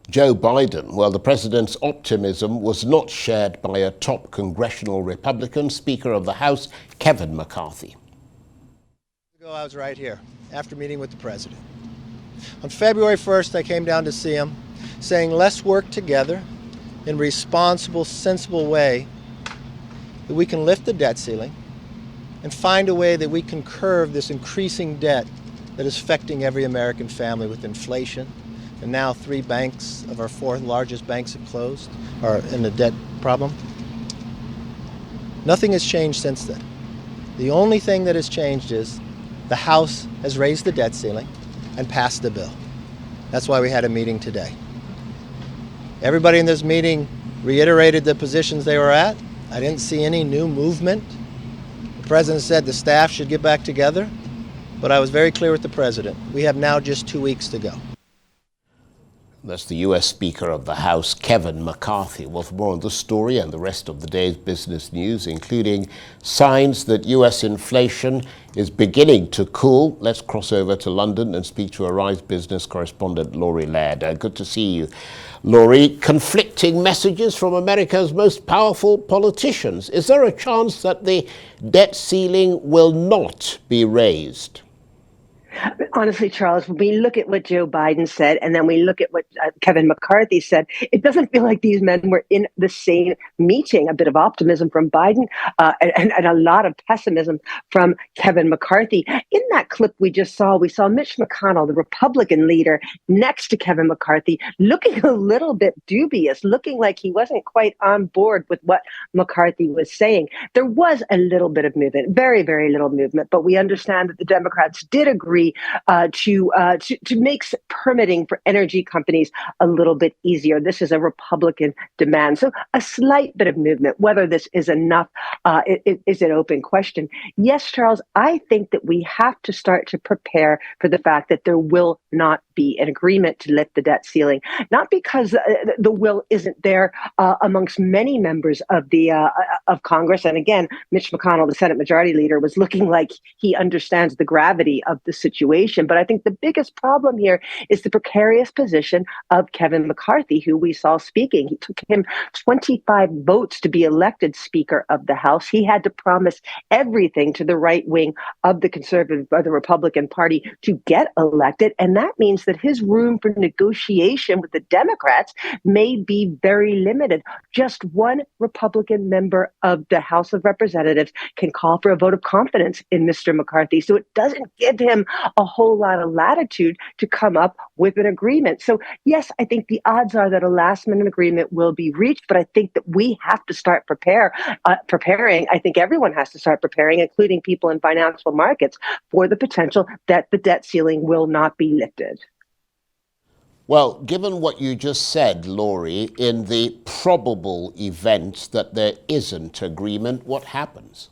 Joe Biden, well, the president's optimism was not shared by a top congressional Republican, Speaker of the House, Kevin McCarthy. I was right here after meeting with the president. On February 1st, I came down to see him, saying let's work together in a responsible, sensible way that we can lift the debt ceiling and find a way that we can curb this increasing debt that is affecting every American family with inflation. And now 3 banks of our 4 largest banks have closed, are in a debt problem. Nothing has changed since then. The only thing that has changed is the House has raised the debt ceiling and passed the bill. That's why we had a meeting today. Everybody in this meeting reiterated the positions they were at. I didn't see any new movement. The president said the staff should get back together, but I was very clear with the president. We have now just 2 weeks to go. That's the U.S. Speaker of the House, Kevin McCarthy. Well, for more on this story and the rest of the day's business news, including signs that U.S. inflation is beginning to cool, let's cross over to London and speak to Arise business correspondent Laurie Laird. Good to see you. Laurie, conflicting messages from America's most powerful politicians. Is there a chance that the debt ceiling will not be raised? Honestly, Charles, when we look at what Joe Biden said and then we look at what Kevin McCarthy said, it doesn't feel like these men were in the same meeting. A bit of optimism from Biden and a lot of pessimism from Kevin McCarthy. In that clip we saw Mitch McConnell, the Republican leader, next to Kevin McCarthy, looking a little bit dubious, looking like he wasn't quite on board with what McCarthy was saying. There was a little bit of movement, very, very little movement, but we understand that the Democrats did agree to make permitting for energy companies a little bit easier. This is a Republican demand. So a slight bit of movement. Whether this is enough is an open question. Yes, Charles, I think that we have to start to prepare for the fact that there will not be an agreement to lift the debt ceiling, not because the will isn't there amongst many members of the of Congress. And again, Mitch McConnell, the Senate Majority Leader, was looking like he understands the gravity of the situation. But I think the biggest problem here is the precarious position of Kevin McCarthy, who we saw speaking. It took him 25 votes to be elected Speaker of the House. He had to promise everything to the right wing of the Conservative or the Republican Party to get elected. And that means that his room for negotiation with the Democrats may be very limited. Just one Republican member of the House of Representatives can call for a vote of confidence in Mr. McCarthy. So it doesn't give him a whole lot of latitude to come up with an agreement. So yes, I think the odds are that a last minute agreement will be reached, but I think that we have to start preparing. I think everyone has to start preparing, including people in financial markets, for the potential that the debt ceiling will not be lifted. Well, given what you just said, Laurie, in the probable event that there isn't agreement, what happens?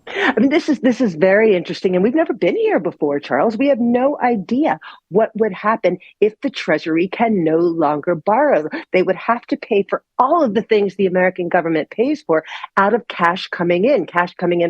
I mean, this is very interesting, and we've never been here before, Charles. We have no idea what would happen if the Treasury can no longer borrow. They would have to pay for all of the things the American government pays for out of cash coming in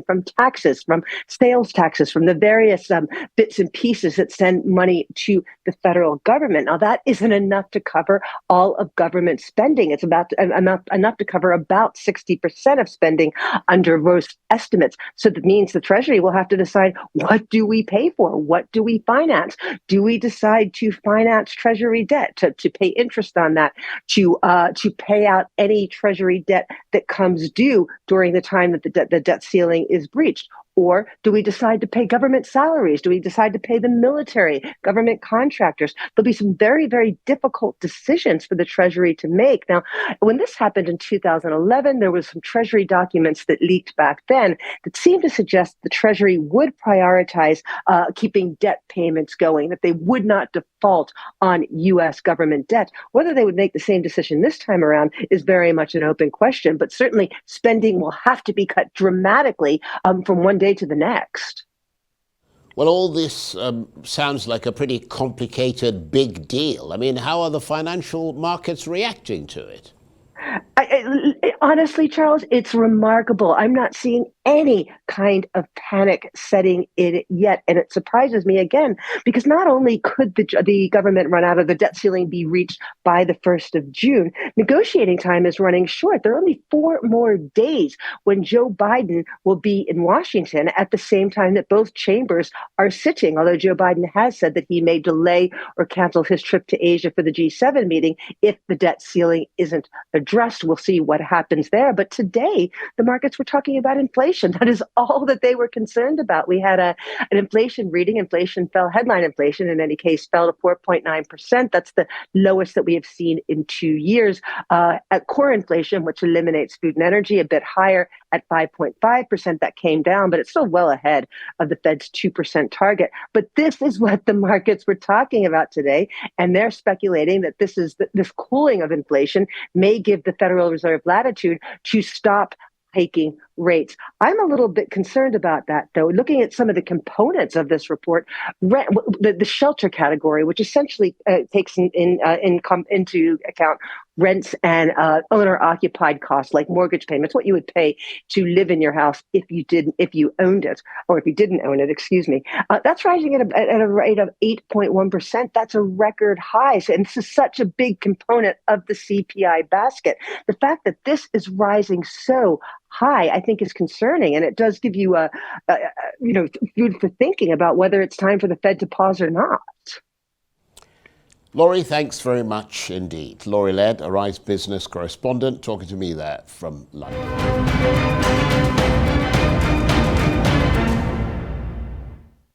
from taxes, from sales taxes, from the various bits and pieces that send money to the federal government. Now, that isn't enough to cover all of government spending. It's enough to cover about 60% of spending under most estimates. So that means the Treasury will have to decide, what do we pay for? What do we finance? Do we decide to finance Treasury debt, to pay interest on that, to pay out any Treasury debt that comes due during the time that the debt ceiling is breached? Or do we decide to pay government salaries? Do we decide to pay the military, government contractors? There'll be some very, very difficult decisions for the Treasury to make. Now, when this happened in 2011, there was some Treasury documents that leaked back then that seemed to suggest the Treasury would prioritize keeping debt payments going, that they would not default on U.S. government debt. Whether they would make the same decision this time around is very much an open question, but certainly spending will have to be cut dramatically from one day to the next. Well, all this sounds like a pretty complicated, big deal. I mean, how are the financial markets reacting to it? Honestly, Charles, it's remarkable. I'm not seeing any kind of panic setting in yet. And it surprises me again, because not only could the government run out of the debt ceiling be reached by the 1st of June, negotiating time is running short. There are only 4 more days when Joe Biden will be in Washington at the same time that both chambers are sitting, although Joe Biden has said that he may delay or cancel his trip to Asia for the G7 meeting if the debt ceiling isn't addressed. We'll see what happens there. But today, the markets were talking about inflation. That is all that they were concerned about. We had an inflation reading. Inflation fell. Headline inflation, in any case, fell to 4.9%. That's the lowest that we have seen in 2 years. At core inflation, which eliminates food and energy, a bit higher at 5.5%. That came down, but it's still well ahead of the Fed's 2% target. But this is what the markets were talking about today. And they're speculating that this cooling of inflation may give the Federal Reserve latitude to stop hiking rates. I'm a little bit concerned about that, though. Looking at some of the components of this report, the shelter category, which essentially takes into account rents and owner-occupied costs, like mortgage payments, what you would pay to live in your house if you owned it, or if you didn't own it, excuse me. That's rising at a rate of 8.1%. That's a record high. And this is such a big component of the CPI basket. The fact that this is rising so high, I think, is concerning, and it does give you food for thinking about whether it's time for the Fed to pause or not. Laurie, thanks very much indeed. Laurie Laird, Arise Business correspondent, talking to me there from London.